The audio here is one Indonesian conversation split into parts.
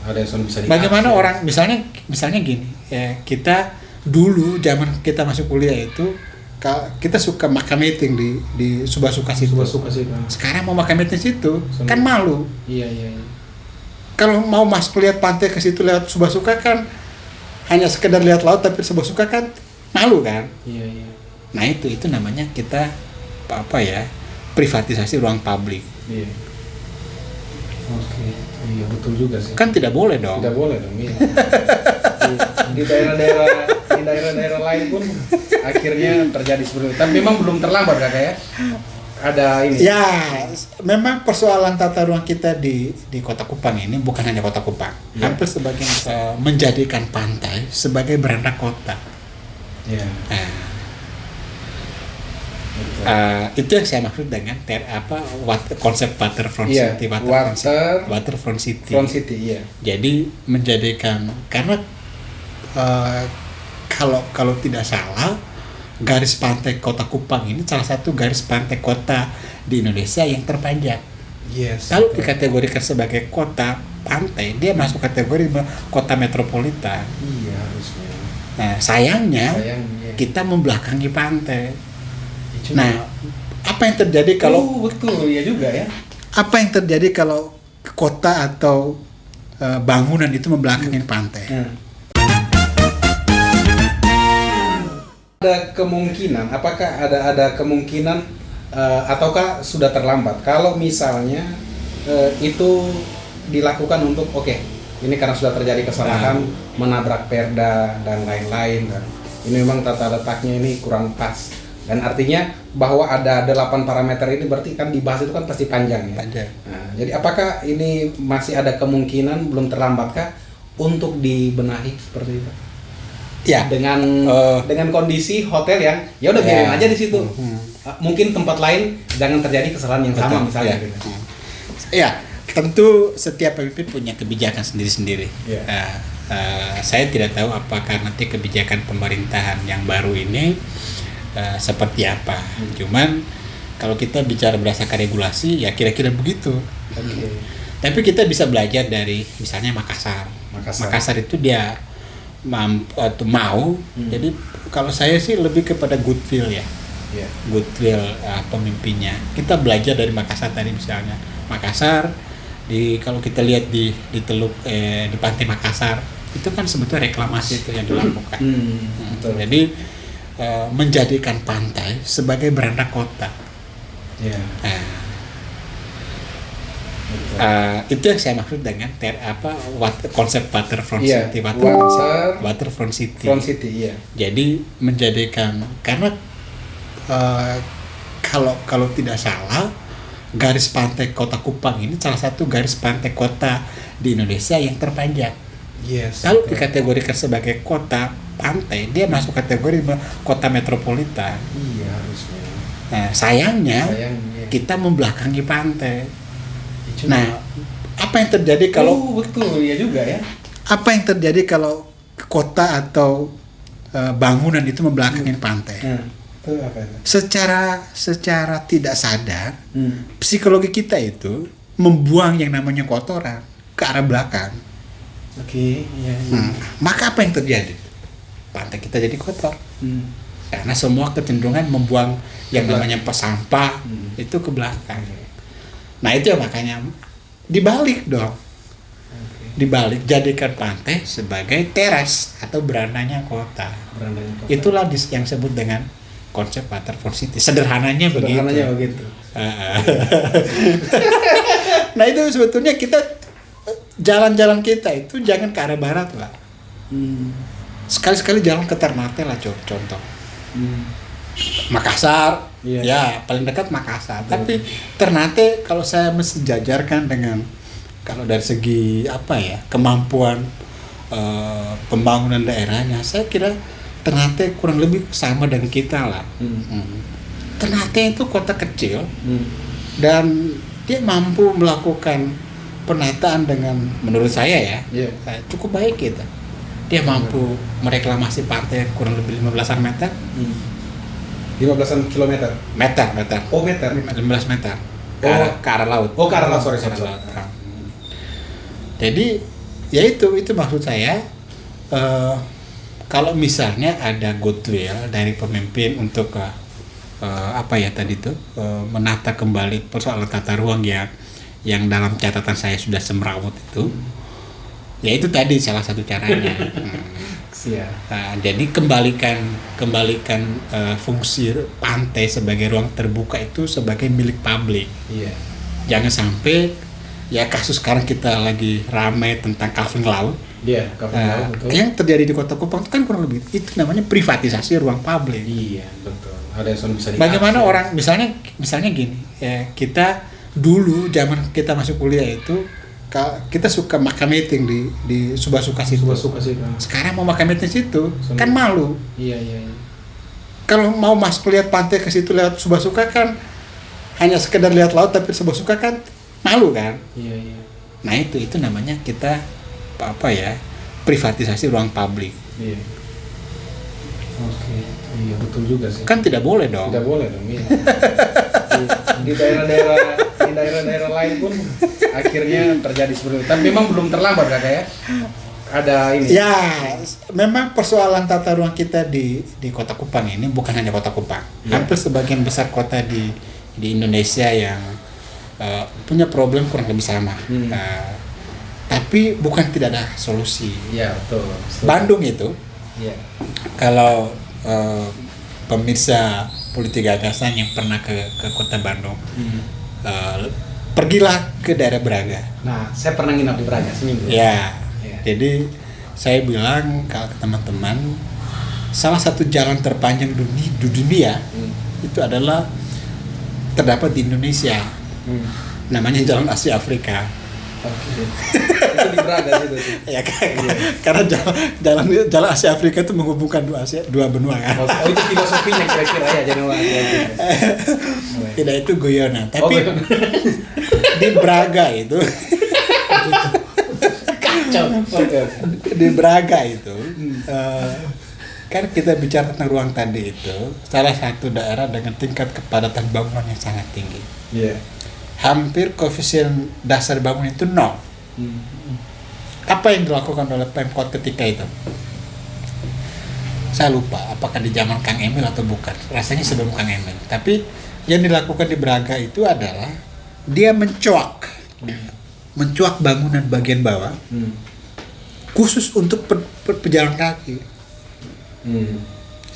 ada yang sudah bisa diakses. Bagaimana orang misalnya gini, kita dulu zaman kita masuk kuliah itu kita suka makan meeting di Subasuka situ. Sekarang mau makan meeting situ kan malu. Iya. Kalau mau masuk lihat pantai ke situ lewat Subasuka kan hanya sekedar lihat laut, tapi Subasuka kan malu kan. Iya. Nah itu namanya kita privatisasi ruang publik. Iya. Oke. Iya betul juga sih. Kan tidak boleh dong. Tidak boleh dong. Iya. Di daerah-daerah lain pun akhirnya terjadi seperti itu. Tapi memang belum terlambat Kakak ya. Ada ini. Ya, memang persoalan tata ruang kita di Kota Kupang ini bukan hanya Kota Kupang. Ya. Hampir sebagian menjadikan pantai sebagai beranda kota. Ya. Itu yang saya maksud dengan konsep waterfront ya, city, waterfront city. Front city, iya. Jadi menjadikan karena kalau tidak salah garis pantai Kota Kupang ini salah satu garis pantai kota di Indonesia yang terpanjang. Yes. Kalau dikategorikan sebagai kota pantai, dia masuk kategori kota metropolitan. Iya harusnya. Nah, sayangnya kita membelakangi pantai. Nah, apa yang terjadi kalau betul ya juga ya. Apa yang terjadi kalau kota atau bangunan itu membelakangi pantai? Ada kemungkinan, apakah ada kemungkinan ataukah sudah terlambat kalau misalnya itu dilakukan untuk ini karena sudah terjadi kesalahan menabrak perda dan lain-lain, dan ini memang tata letaknya ini kurang pas, dan artinya bahwa ada 8 parameter ini berarti kan dibahas itu kan pasti panjang ya. Nah, jadi apakah ini masih ada kemungkinan belum terlambatkah untuk dibenahi seperti itu? Ya, dengan kondisi hotel yang ya udah biarin aja di situ. Mungkin tempat lain jangan terjadi kesalahan yang sama misalnya. Ya, tentu setiap pemimpin punya kebijakan sendiri-sendiri. Saya tidak tahu apakah nanti kebijakan pemerintahan yang baru ini seperti apa. Cuman kalau kita bicara berdasarkan regulasi ya kira-kira begitu. Tapi kita bisa belajar dari misalnya Makassar. Makassar itu dia mau. Jadi kalau saya sih lebih kepada goodwill ya. Goodwill pemimpinnya. Kita belajar dari Makassar tadi misalnya. Makassar kalau kita lihat di teluk di pantai Makassar itu kan sebetulnya reklamasi itu yang dilakukan. Jadi menjadikan pantai sebagai beranda kota. Itu yang saya maksud dengan konsep waterfront city, waterfront city. Front city, iya. Jadi menjadikan karena kalau tidak salah garis pantai Kota Kupang ini salah satu garis pantai kota di Indonesia yang terpanjang. Yes. Kalau dikategorikan sebagai kota pantai, dia masuk kategori kota metropolitan. Iya harusnya. Nah, sayangnya kita membelakangi pantai. Nah, apa yang terjadi kalau betul ya juga ya. Apa yang terjadi kalau kota atau bangunan itu membelakangi pantai? Itu apa itu? Secara tidak sadar, psikologi kita itu membuang yang namanya kotoran ke arah belakang. Iya. Maka apa yang terjadi? Pantai kita jadi kotor. Karena semua kecenderungan membuang yang namanya sampah itu ke belakang. Nah itu ya makanya dibalik dong. Dibalik, jadikan pantai sebagai teras atau berandanya kota. Itulah yang disebut dengan konsep waterfront city. Sederhananya begitu. Nah itu sebetulnya kita jalan-jalan kita itu jangan ke arah barat lah. Sekali-sekali jalan ke Ternate lah contoh. Makassar, ya paling dekat Makassar. Tapi Ternate kalau saya mesti jajarkan dengan kalau dari segi kemampuan pembangunan daerahnya, saya kira Ternate kurang lebih sama dengan kita lah. Ternate itu kota kecil dan dia mampu melakukan penataan dengan menurut saya cukup baik gitu. Dia mampu mereklamasi pantai kurang lebih 15 meter. 15 kilometer. Meter. Oh, meter. 15 meter. Ke arah laut. Oh, ke arah laut. Sorry. Jadi Ya itu maksud saya, kalau misalnya ada goodwill dari pemimpin untuk apa ya tadi tuh, menata kembali persoalan tata ruang yang dalam catatan saya sudah semrawut itu, ya itu tadi salah satu caranya. Jadi kembalikan fungsi pantai sebagai ruang terbuka itu sebagai milik publik. Jangan sampai ya kasus sekarang kita lagi ramai tentang kavling laut. Betul. Yang terjadi di Kota Kupang itu kan kurang lebih itu namanya privatisasi ruang publik. Iya, betul. Ada yang bisa bagaimana orang misalnya gini, kita dulu zaman kita masuk kuliah itu kita suka makan meeting di Subasuka situ. Sekarang mau makan meeting situ kan malu. Iya. Kalau mau masuk lihat pantai ke situ lewat Subasuka kan hanya sekedar lihat laut, tapi Subasuka kan malu kan. Iya. Nah itu namanya kita privatisasi ruang publik. Iya. Oke. Iya betul juga sih. Kan tidak boleh dong. Iya. Di daerah-daerah lain pun akhirnya terjadi seperti itu. Tapi memang belum terlambat Kakak ya. Ada ini. Ya, memang persoalan tata ruang kita di Kota Kupang ini bukan hanya Kota Kupang. Hampir sebagian besar kota di Indonesia yang punya problem kurang lebih sama. Tapi bukan tidak ada solusi. Iya, betul. Bandung itu. Iya. Kalau pemirsa politik gagasan yang pernah ke Kota Bandung, pergilah ke daerah Braga. Nah, saya pernah nginap di Braga seminggu. Ya. Jadi saya bilang ke teman-teman, salah satu jalan terpanjang di dunia itu adalah terdapat di Indonesia. Namanya Jalan Asia Afrika. Oke. Itu di Braga gitu sih. Ya karena jalan Asia Afrika itu menghubungkan dua benua kan. Oh itu filosofinya kira-kira ya Jalan Asia. Tidak, itu guyonan. Tapi di Braga itu kacau. Di Braga itu kan kita bicara tentang ruang tadi itu salah satu daerah dengan tingkat kepadatan bangunan yang sangat tinggi. Iya. Hampir koefisien dasar bangunan itu 0. Apa yang dilakukan oleh Pemkot ketika itu? Saya lupa apakah di zaman Kang Emil atau bukan. Rasanya sebelum Kang Emil. Tapi yang dilakukan di Braga itu adalah dia mencuak bangunan bagian bawah khusus untuk pejalan kaki.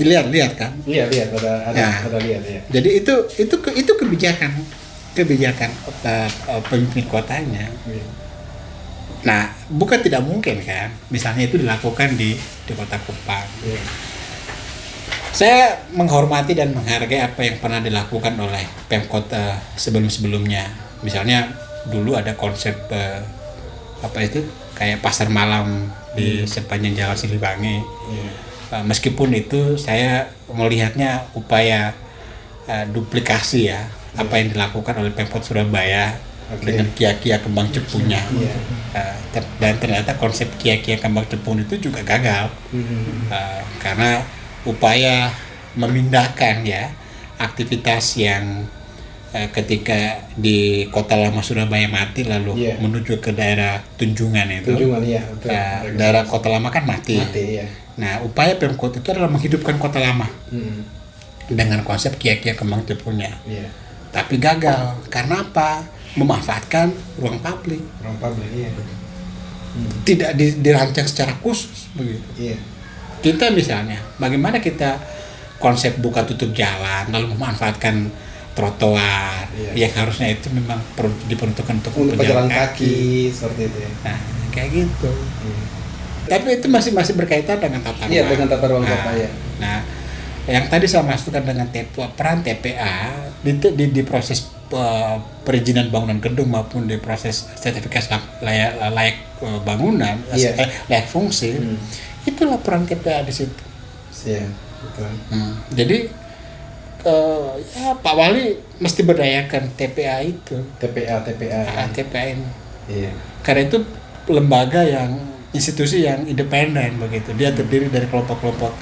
Lihat kan? Iya, lihat ada lihat ya. Jadi itu kebijakan pemimpin kotanya. Nah, bukan tidak mungkin kan, misalnya itu dilakukan di Kota Kupang. Saya menghormati dan menghargai apa yang pernah dilakukan oleh Pemkot sebelum-sebelumnya. Misalnya dulu ada konsep kayak pasar malam di sepanjang Jalan Siliwangi. Meskipun itu saya melihatnya upaya duplikasi ya. Apa yang dilakukan oleh Pemkot Surabaya dengan kia-kia kembang cepunya. Dan ternyata konsep kia-kia kembang cepun itu juga gagal. Karena upaya memindahkan ya aktivitas yang ketika di Kota Lama Surabaya mati lalu menuju ke daerah Tunjungan itu. Daerah Kota Lama kan mati. Nah, upaya Pemkot itu adalah menghidupkan Kota Lama. Dengan konsep kia-kia kembang cepunya. Tapi gagal. Karena apa? Memanfaatkan ruang publik. Tidak dirancang secara khusus begitu. Kita misalnya, bagaimana kita konsep buka tutup jalan lalu memanfaatkan trotoar yang harusnya itu memang diperuntukkan untuk pejalan kaki seperti itu ya. Nah, kayak gitu. Tapi itu masih berkaitan dengan tata ruang. Iya, dengan tata ruang kota ya. Nah, yang tadi saya masukkan dengan peran TPA di proses perizinan bangunan gedung maupun di proses sertifikasi layak bangunan, layak fungsi, itulah peran TPA di situ. Iya, betul. Jadi ya Pak Wali mesti berdayakan TPA itu. TPA ini. Iya. Karena itu lembaga institusi yang independen begitu. Dia terdiri dari kelompok-kelompok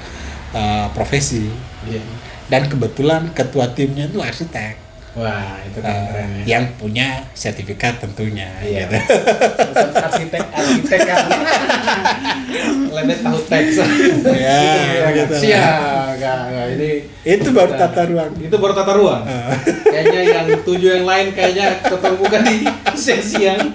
profesi. Dan kebetulan ketua timnya itu arsitek. Wah, itu kan keren ya. Yang punya sertifikat tentunya. Iya. Gitu. Bukan arsitek kan. Lebih tahu teks. Ya, gitu lah. Siap, enggak. Ini Itu baru tata ruang. Itu baru tata ruang. Kayaknya yang 7 yang lain kayaknya ketemukan di sesi yang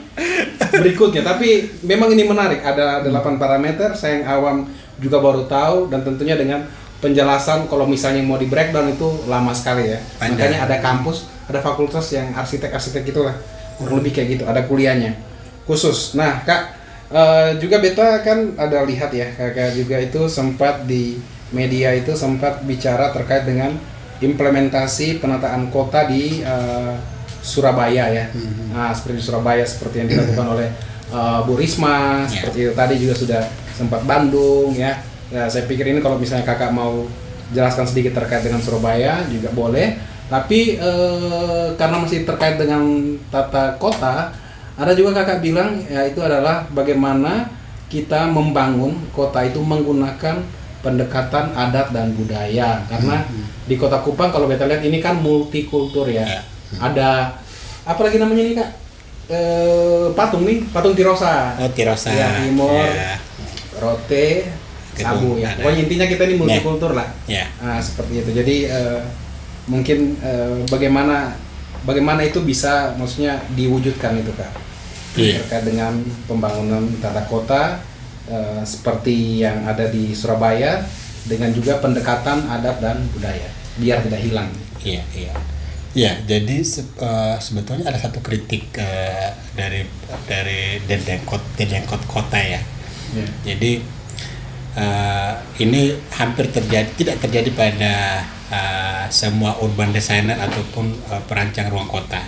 berikutnya. Tapi memang ini menarik. Ada 8 parameter. Saya yang awam juga baru tahu, dan tentunya dengan penjelasan kalau misalnya mau di breakdown itu lama sekali ya. Panjang. Makanya ada kampus, ada fakultas yang arsitek gitulah. Kurang lebih kayak gitu, ada kuliahnya khusus. Nah, Kak, juga beta kan ada lihat ya, Kakak juga itu sempat di media itu sempat bicara terkait dengan implementasi penataan kota di Surabaya ya. Nah, seperti di Surabaya seperti yang dilakukan oleh Bu Risma, seperti itu tadi juga sudah sempat Bandung ya. Ya, saya pikir ini kalau misalnya Kakak mau jelaskan sedikit terkait dengan Surabaya juga boleh. Tapi karena masih terkait dengan tata kota, ada juga Kakak bilang ya itu adalah bagaimana kita membangun kota itu menggunakan pendekatan adat dan budaya. Karena di Kota Kupang kalau kita lihat ini kan multikultur ya. Ada apa lagi namanya nih Kak? Patung Tirosa. Oh, Tirosa. Ya, Timor, Rote, Sabu ya. Pokoknya intinya kita ini multikultur lah. Nah, seperti itu. Jadi mungkin bagaimana itu bisa maksudnya diwujudkan itu Kak. Terkait dengan pembangunan tata kota seperti yang ada di Surabaya dengan juga pendekatan adat dan budaya biar tidak hilang. Iya, jadi sebetulnya ada satu kritik dari Dendengkot kota ya. Jadi ini hampir tidak terjadi pada semua urban designer ataupun perancang ruang kota.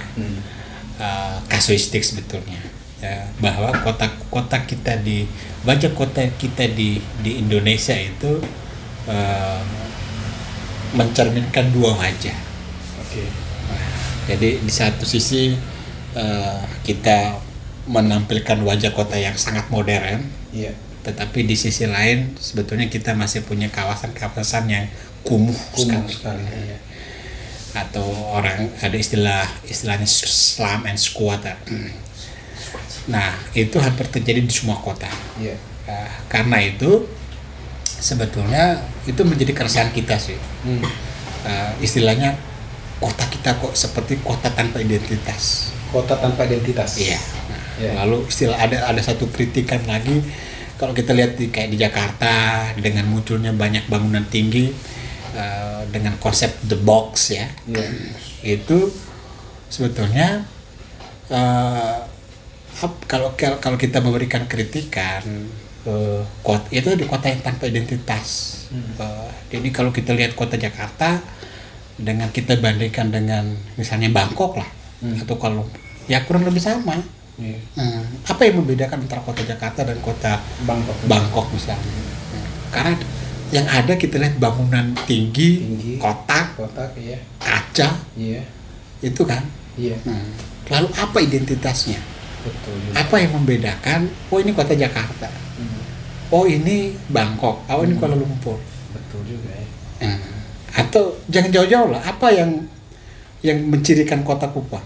Kasuistik sebetulnya ya, bahwa kota kita wajah kota kita di Indonesia itu mencerminkan dua wajah. Jadi di satu sisi kita menampilkan wajah kota yang sangat modern, tetapi di sisi lain sebetulnya kita masih punya kawasan yang kumuh sekali. Atau orang ada istilahnya slum and squatter. Nah, itu hampir terjadi di semua kota. Karena itu sebetulnya itu menjadi keresahan kita sih. Istilahnya kota kita kok seperti kota tanpa identitas. Kota tanpa identitas. Iya. Lalu ada satu kritikan lagi kalau kita lihat kayak di Jakarta dengan munculnya banyak bangunan tinggi dengan konsep the box ya. Itu sebetulnya kalau kita memberikan kritikan itu di kota yang tanpa identitas. Jadi kalau kita lihat kota Jakarta dengan kita bandingkan dengan misalnya Bangkok lah, atau kalau ya kurang lebih sama. Apa yang membedakan antara kota Jakarta dan kota Bangkok misalnya? Karena yang ada kita lihat bangunan tinggi, kotak ya. Kaca, itu kan. Lalu apa identitasnya? Betul. Apa yang membedakan? Oh, ini kota Jakarta. Oh, ini Bangkok. Oh, ini Kuala Lumpur. Betul juga ya. Atau jangan jauh-jauh lah. Apa yang mencirikan kota Kupang?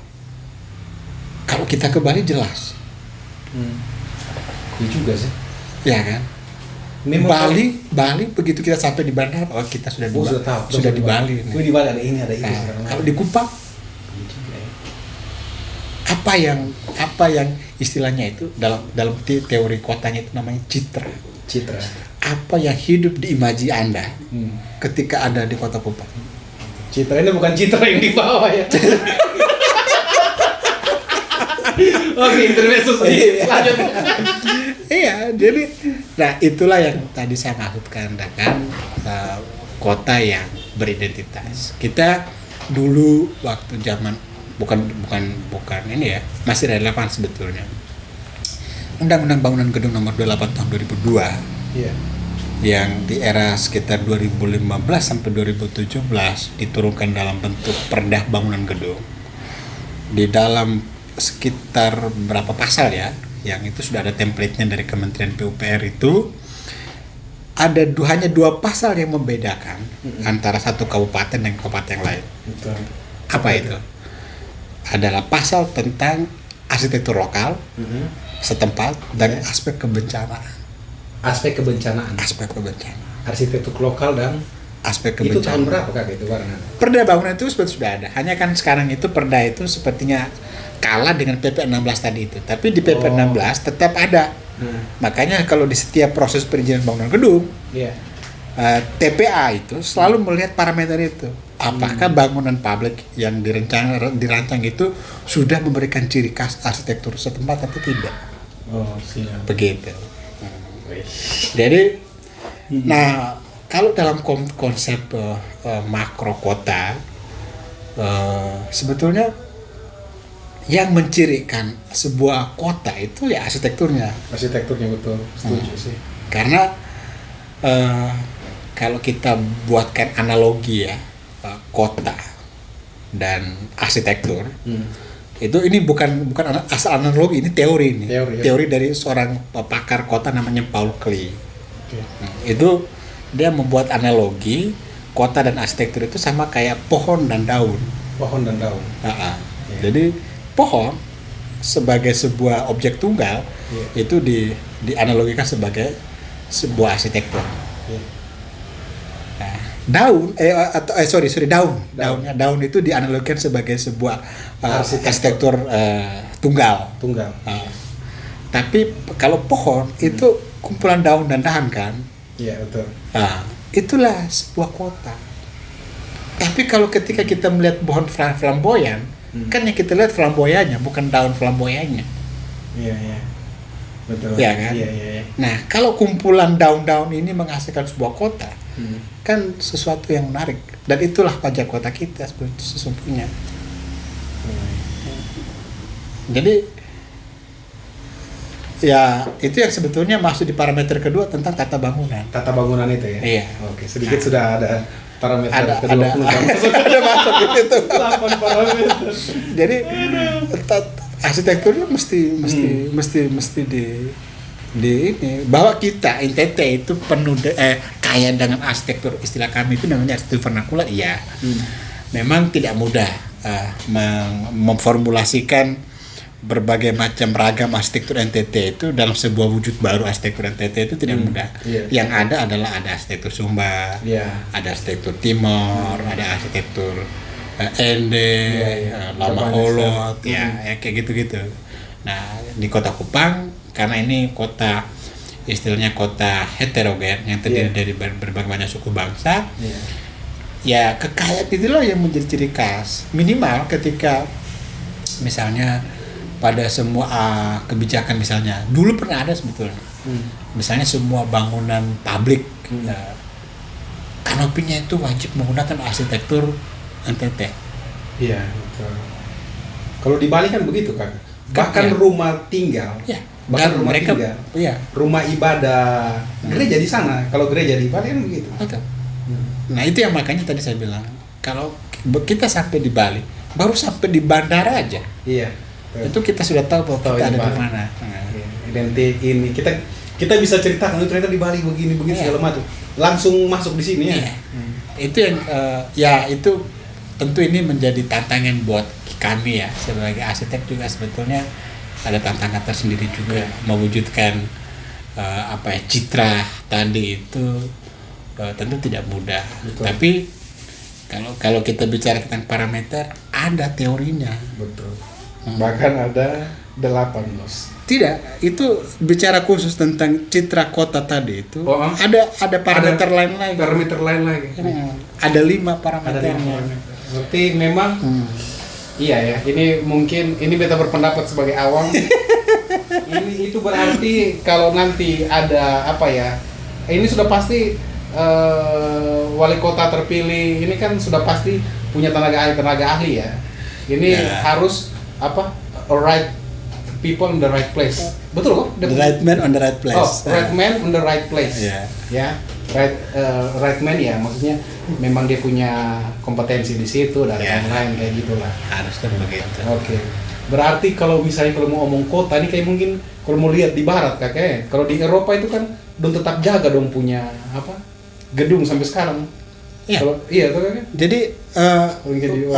Kalau kita ke Bali jelas. Iya juga sih. Ya kan? Bali begitu kita sampai di bandara, oh kita sudah di Bali. Di Bali ada ini. Kalau di Kupang, apa yang istilahnya itu dalam teori kotanya itu namanya citra. Apa yang hidup di imaji Anda ketika ada di kota Kupang? Citra ini bukan citra yang di bawah ya. Oke, intermezzo lanjut. Iya, jadi itulah yang tadi saya maksudkan dengan kota yang beridentitas. Kita dulu waktu zaman bukan ini ya, masih relevan sebetulnya. Undang-Undang Bangunan Gedung Nomor 28 tahun 2002. Yang di era sekitar 2015 sampai 2017 diturunkan dalam bentuk perdah bangunan gedung. Di dalam sekitar berapa pasal ya, yang itu sudah ada template-nya dari Kementerian PUPR itu ada hanya 2 pasal yang membedakan antara satu kabupaten dan kabupaten yang lain. Betul. Apa itu? adalah pasal tentang arsitektur lokal setempat dan aspek kebencanaan. Aspek kebencanaan. Arsitektur lokal dan aspek itu kebencanaan. tahun berapa Kak itu warna? Perda bangunan itu sudah ada. Hanya kan sekarang itu perda itu sepertinya kalah dengan PP 16 tadi itu. Tapi di PP 16 tetap ada. Makanya kalau di setiap proses perizinan bangunan gedung, TPA itu selalu melihat parameter itu. Apakah bangunan publik yang dirancang itu sudah memberikan ciri khas arsitektur setempat atau tidak? Siap. Begitu. Jadi, nah kalau dalam konsep makro kota, sebetulnya yang mencirikan sebuah kota itu ya arsitekturnya. Arsitekturnya betul, setuju sih. Karena kalau kita buatkan analogi ya, kota dan arsitektur, itu ini bukan asal analogi, ini teori ini. Teori dari seorang pakar kota namanya Paul Klee. Itu dia membuat analogi kota dan arsitektur itu sama kayak pohon dan daun. Jadi pohon sebagai sebuah objek tunggal itu dianalogikan sebagai sebuah arsitektur. Nah, daun daun itu dianalogikan sebagai sebuah arsitektur tunggal. Tapi kalau pohon itu kumpulan daun dan dahan kan? Iya, betul. Nah, itulah sebuah kota. Tapi kalau ketika kita melihat pohon flamboyan, kan yang kita lihat flamboyannya, bukan daun flamboyannya. Iya. Betul. Ya kan? Iya. Nah, kalau kumpulan daun-daun ini menghasilkan sebuah kota, kan sesuatu yang menarik. Dan itulah wajah kota kita sesungguhnya. Jadi ya itu yang sebetulnya masuk di parameter kedua tentang tata bangunan. Tata bangunan itu ya? Iya. Oke, sedikit sudah ada parameter kedua. Ada masuk di situ. 8 parameter. Jadi arsitekturnya mesti di ini, bahwa kita NTT itu penuh kaya dengan arsitektur, istilah kami itu namanya arsitektur vernakular. Iya. Memang tidak mudah memformulasikan berbagai macam ragam arsitektur NTT itu dalam sebuah wujud baru arsitektur NTT itu tidak mudah. Yang ada adalah ada arsitektur Sumba, ada arsitektur Timor, ada arsitektur Ende, Lama Olot, ya kayak gitu-gitu. Nah, di Kota Kupang karena ini kota istilahnya kota heterogen yang terdiri dari berbagai macam suku bangsa, ya kekayaan itulah yang menjadi ciri khas. Minimal ketika misalnya pada semua kebijakan, misalnya dulu pernah ada sebetulnya, misalnya semua bangunan publik kanopinya itu wajib menggunakan arsitektur NTT. Iya, betul. Kalau di Bali kan begitu kan, bahkan rumah tinggal, bahkan rumah mereka, tinggal, rumah ibadah, gereja di sana. Kalau gereja di Bali kan begitu. Betul. Nah itu yang makanya tadi saya bilang, kalau kita sampai di Bali, baru sampai di bandara aja. Iya. Itu kita sudah tahu bahwa kita ada di mana. Identik ini kita bisa ceritakan itu ternyata di Bali begini segala macam. Langsung masuk di sini ya. Itu yang itu tentu ini menjadi tantangan buat kami ya sebagai arsitek juga, sebetulnya ada tantangan tersendiri juga mewujudkan citra tadi itu tentu tidak mudah. Betul. Tapi kalau kita bicara tentang parameter, ada teorinya. Betul. Bahkan ada 8 bos. Tidak, itu bicara khusus tentang citra kota tadi itu. Ada parameter lain lagi. Parameter lain lagi. Ada 5 parameternya. Berarti memang iya ya. Ini mungkin beta berpendapat sebagai awam. Ini itu berarti kalau nanti ada ini sudah pasti wali kota terpilih ini kan sudah pasti punya tenaga ahli ya. Ini harus right people in the right place. Betul kok? The right man on the right place. Right man on the right place. Ya. Right man ya, maksudnya memang dia punya kompetensi di situ dan lain-lain kayak gitulah. Harusnya begitu. Oke. Berarti kalau misalnya mau ngomong kota ini kayak mungkin kalau mau lihat di barat kalau di Eropa itu kan tetap jaga punya gedung sampai sekarang. Iya. Iya tuh kan. Jadi Jadi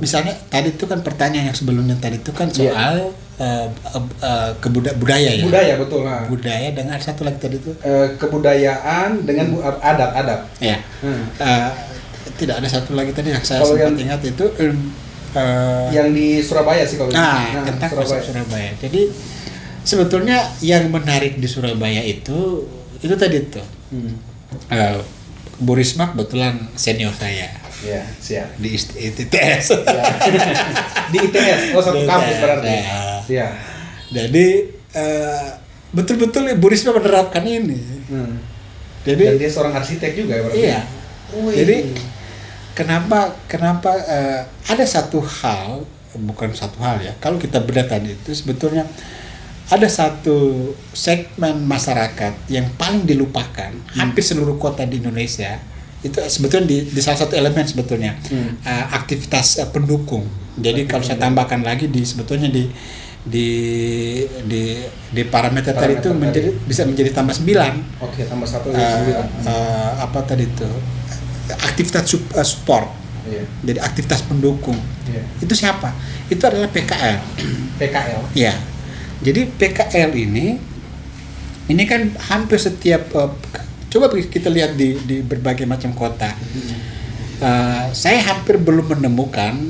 misalnya tadi itu kan pertanyaan yang sebelumnya tadi itu kan soal budaya ya. Budaya betul. Nah. Budaya dengan satu lagi tadi itu kebudayaan dengan adat-adat. Ya. Tidak ada satu lagi tadi yang saya Kalau sempat yang- ingat itu yang di Surabaya sih kalau. tentang Surabaya. Jadi sebetulnya yang menarik di Surabaya itu tadi itu. Bu Risma kebetulan senior saya. Iya, siap. Di ITS. Ya. Di ITS, satu Di kampus ITS, berarti. ya. Iya. Jadi betul-betul Bu Risma menerapkan ini. Jadi Dan dia seorang arsitek juga ya berarti. iya. Jadi kenapa ada satu hal, bukan satu hal ya. Kalau kita bedah tadi itu sebetulnya ada satu segmen masyarakat yang paling dilupakan hampir seluruh kota di Indonesia. Itu sebetulnya di salah satu elemen sebetulnya aktivitas pendukung. Jadi kalau saya tambahkan lagi sebetulnya di parameter tadi itu bisa menjadi tambah 9. Oke, tambah 1 Apa tadi itu? Aktivitas support. Iya. Jadi aktivitas pendukung. Iya. Itu siapa? Itu adalah PKL. PKL. Ya. Jadi PKL ini kan hampir setiap coba kita lihat di berbagai macam kota. Saya hampir belum menemukan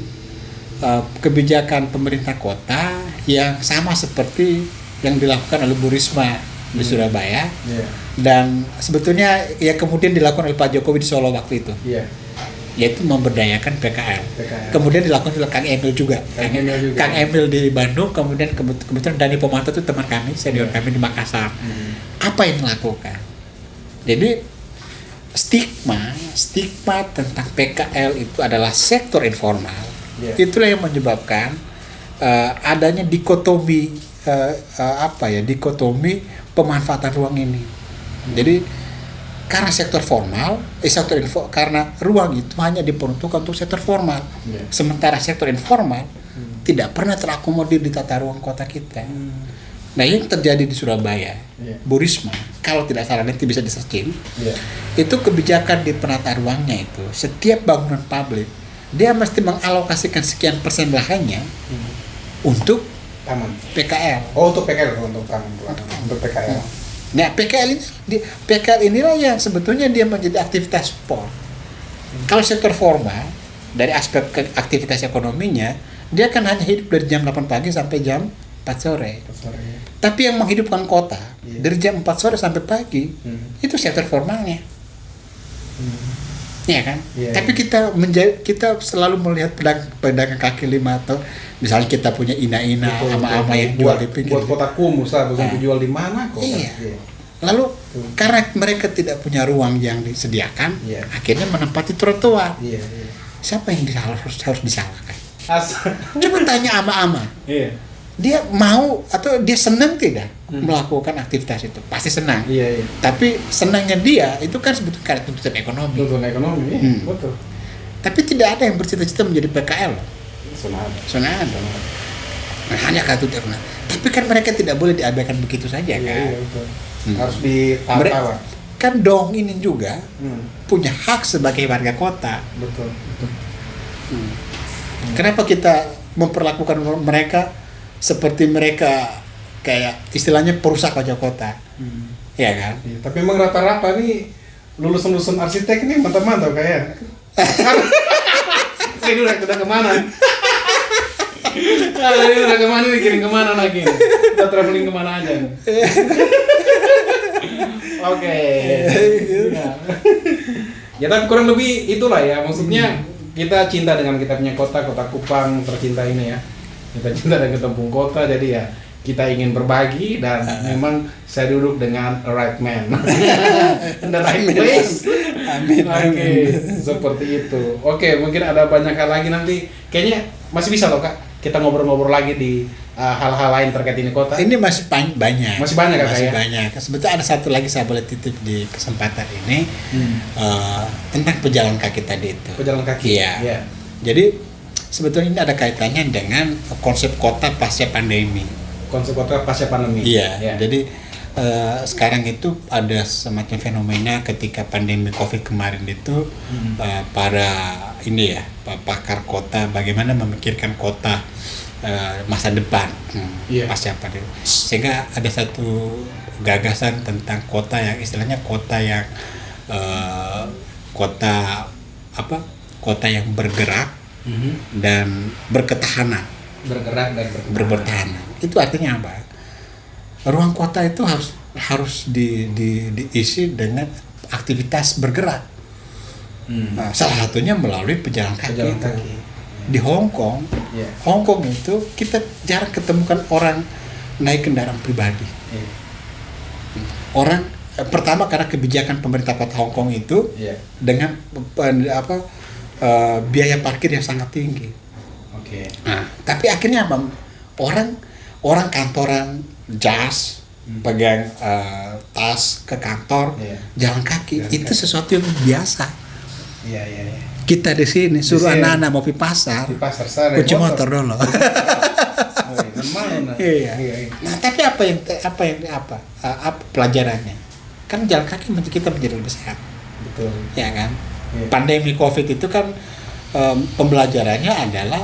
kebijakan pemerintah kota yang sama seperti yang dilakukan oleh Bu Risma di Surabaya. Iya. Dan sebetulnya ya kemudian dilakukan oleh Pak Jokowi di Solo waktu itu. Iya. Yaitu memberdayakan PKL. PKL. Kemudian dilakukan oleh Kang Emil juga. Kang Emil di Bandung, kemudian kebetulan Dani Pomanto itu teman kami, senior kami di Makassar. Apa yang dilakukan? Jadi stigma tentang PKL itu adalah sektor informal. Itulah yang menyebabkan adanya dikotomi dikotomi pemanfaatan ruang ini. Jadi karena sektor formal, karena ruang itu hanya diperuntukkan untuk sektor formal. Sementara sektor informal tidak pernah terakomodir di tata ruang kota kita. Nah, yang terjadi di Surabaya, Bu Risma, kalau tidak salah nanti bisa di-searching, itu kebijakan di penata ruangnya itu, setiap bangunan publik, dia mesti mengalokasikan sekian persen lahannya untuk taman PKL. Oh, untuk PKL, untuk taman, untuk PKL. Nah, PKL inilah yang sebetulnya dia menjadi aktivitas support. Kalau sektor formal, dari aspek aktivitas ekonominya, dia kan hanya hidup dari jam 8 pagi sampai jam 4 sore. Tapi yang menghidupkan kota, dari jam 4 sore sampai pagi, itu sektor formalnya. Iya kan? Tapi kita selalu melihat pedagang kaki lima atau misalnya kita punya ina-ina ama-ama yang jual di pinggir. Buat kota kumuh, bukan jual di mana kok. Iya. Lalu karena mereka tidak punya ruang yang disediakan, akhirnya menempati trotoar. Siapa yang harus disalahkan? Coba tanya ama-ama. Dia mau atau dia senang tidak melakukan aktivitas itu? Pasti senang. Tapi senangnya dia itu kan sebetulnya karena tuntutan ekonomi. Betul. Tapi tidak ada yang bercita-cita menjadi PKL. Sonada. Nah, hanya kartu ekonomi. Tapi kan mereka tidak boleh diabaikan begitu saja kan. Iya, betul. Harus ditata. Kan dong ini juga punya hak sebagai warga kota. Betul. Kenapa kita memperlakukan mereka seperti mereka kayak istilahnya perusak wajah kota? Ya kan? Tapi memang rata-rata nih lulusan arsitek ini mantap-mantap kayak. Ini udah kemana? Ini udah kemana nih, kirim kemana lagi? Kita traveling kemana aja? Oke. Ya tapi kurang lebih itulah ya, maksudnya kita cinta dengan kita punya kota Kupang tercinta ini ya. Kita cinta dengan kampung kota, jadi ya kita ingin berbagi dan memang saya duduk dengan a right man. In the right place. Amin. Oke, seperti itu. Oke, mungkin ada banyak hal lagi nanti. Kayaknya masih bisa loh Kak. Kita ngobrol-ngobrol lagi di hal-hal lain terkait ini kota. Ini masih banyak. Masih banyak Kak Masih ya? banyak. Sebetulnya ada satu lagi saya boleh titip di kesempatan ini tentang pejalan kaki tadi itu. Pejalan kaki. Iya. Jadi sebetulnya ini ada kaitannya dengan konsep kota pasca pandemi. Konsep kota pasca pandemi. Iya. Jadi sekarang itu ada semacam fenomena ketika pandemi COVID kemarin itu para ini ya pakar kota bagaimana memikirkan kota masa depan pasca pandemi, sehingga ada satu gagasan tentang kota yang istilahnya kota yang kota yang bergerak dan berketahanan. Bergerak dan bertahan. Itu artinya apa? Ruang kota itu harus diisi dengan aktivitas bergerak. Nah, salah satunya melalui pejalan kaki. Di Hong Kong, Hong Kong itu kita jarang ketemukan orang naik kendaraan pribadi. Orang pertama karena kebijakan pemerintah kota Hong Kong itu dengan biaya parkir yang sangat tinggi. Nah, tapi akhirnya orang kantoran jas pegang tas ke kantor, jalan kaki itu sesuatu yang biasa. Kita di sini suruh anak-anak mau pergi pasar kunci motor dulu. Nah, tapi apa pelajarannya? Kan jalan kaki kita menjadi lebih sehat. Betul. Ya kan? Pandemi COVID itu kan pembelajarannya adalah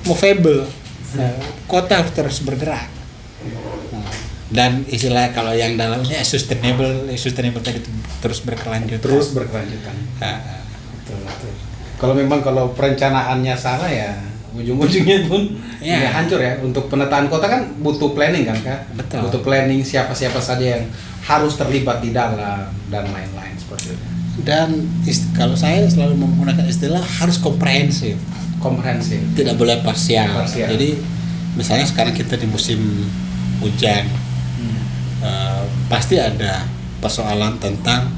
movable. Kota harus terus bergerak. Dan istilah kalau yang dalamnya sustainable tadi terus berkelanjutan. Betul. Kalau perencanaannya salah ya ujung-ujungnya pun hancur ya. Untuk penataan kota kan butuh planning kan Kak? Betul. Butuh planning siapa saja yang harus terlibat di dalam dan lain-lain seperti itu. Dan kalau saya selalu menggunakan istilah harus komprehensif. Tidak boleh parsial. Jadi misalnya sekarang kita di musim hujan, pasti ada persoalan tentang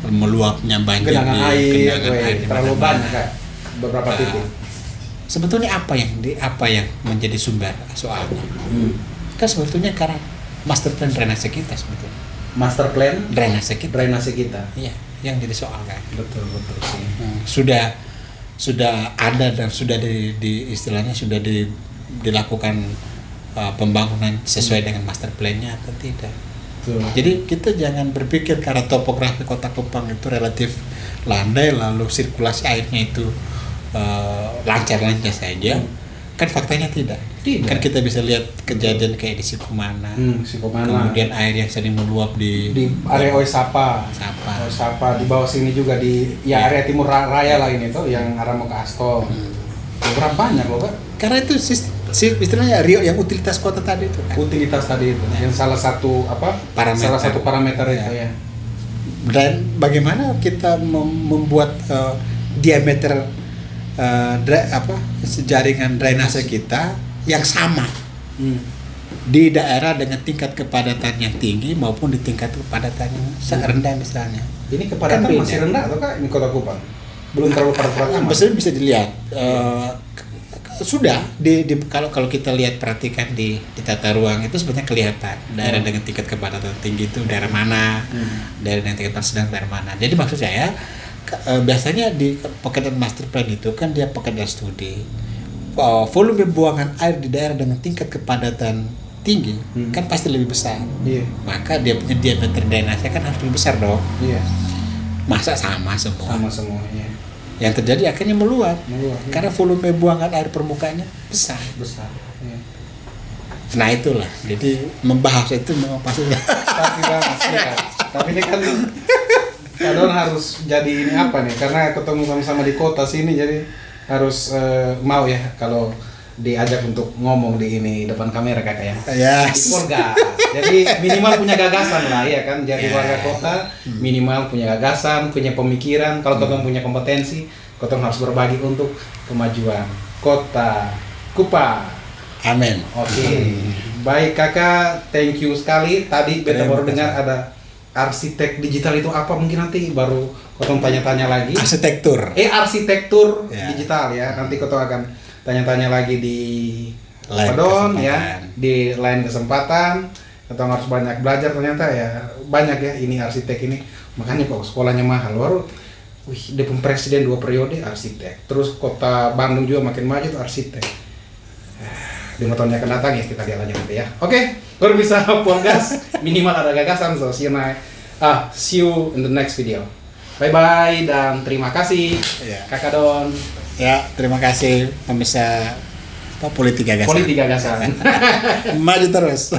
meluapnya banjir, genangan air terlalu banyak Kak, beberapa titik. Sebetulnya apa yang menjadi sumber soalnya? Kan sebetulnya karena master plan drainase kita sebetulnya. Master plan drainase kita. Iya, yang jadi soal kan. Betul sih. Sudah ada dan sudah istilahnya sudah dilakukan pembangunan sesuai dengan master plan-nya atau tidak. Betul. Jadi kita jangan berpikir karena topografi Kota Kupang itu relatif landai lalu sirkulasi airnya itu lancar-lancar saja. Kan faktanya tidak. Kan kita bisa lihat kejadian kayak di Sikumana. Kemudian air yang sering meluap di area Oisapa di bawah sini juga di area timur raya lah ini tuh yang arah mau ke Asto. Berapa banyak loh Pak? Karena itu istilahnya Rio yang utilitas kota tadi itu kan? Utilitas tadi itu yang salah satu parameter itu ya. Dan bagaimana kita membuat diameter jaringan drainase kita yang sama di daerah dengan tingkat kepadatan yang tinggi maupun di tingkat kepadatan yang rendah misalnya. Ini kepadatan kan masih rendah atau Kak ini Kota Kupang? Belum terlalu padat-padat. Bisa dilihat. Sudah kalau kita lihat perhatikan di tata ruang itu sebenarnya kelihatan daerah dengan tingkat kepadatan tinggi itu daerah mana, daerah dengan tingkat kepadatan sedang daerah mana. Jadi maksud saya biasanya di pekerjaan master plan itu kan dia pekerjaan studi volume buangan air di daerah dengan tingkat kepadatan tinggi kan pasti lebih besar. Maka dia punya diameter drainase kan harus lebih besar dong. Masa sama semuanya. Yang terjadi akhirnya meluap. Karena volume buangan air permukaannya besar. Nah itulah, jadi membahas itu memang pasti banget. Tapi ini kan kadang harus jadi ini apa nih? Karena ketemu sama-sama di kota sini, jadi harus mau ya kalau diajak untuk ngomong di ini depan kamera Kakak ya. Yes. Jadi minimal punya gagasan lah ya kan. Jadi warga kota minimal punya gagasan, punya pemikiran. Kalau kita punya kompetensi, kita harus berbagi untuk kemajuan Kota Kupang. Amin. Oke. Baik Kakak, thank you sekali. Tadi beta baru dengar ada arsitek digital itu apa, mungkin nanti baru kita tanya-tanya lagi. Arsitektur digital ya. Nanti kita akan tanya-tanya lagi di Padon ya, di lain kesempatan. Kita harus banyak belajar ternyata ya, banyak ya ini arsitek ini. Makanya kok sekolahnya mahal. Baru dia pun presiden 2 periode arsitek. Terus kota Bandung juga makin maju tuh arsitek. 5 tahun yang akan datang ya kita lihat aja nanti ya. Oke, kalau bisa buang gas, minimal ada gagasan. So see you in the next video. Bye bye dan terima kasih Kakak Don. Ya, terima kasih pemirsa Politik Gagasan. Politik Gagasan. Maju terus.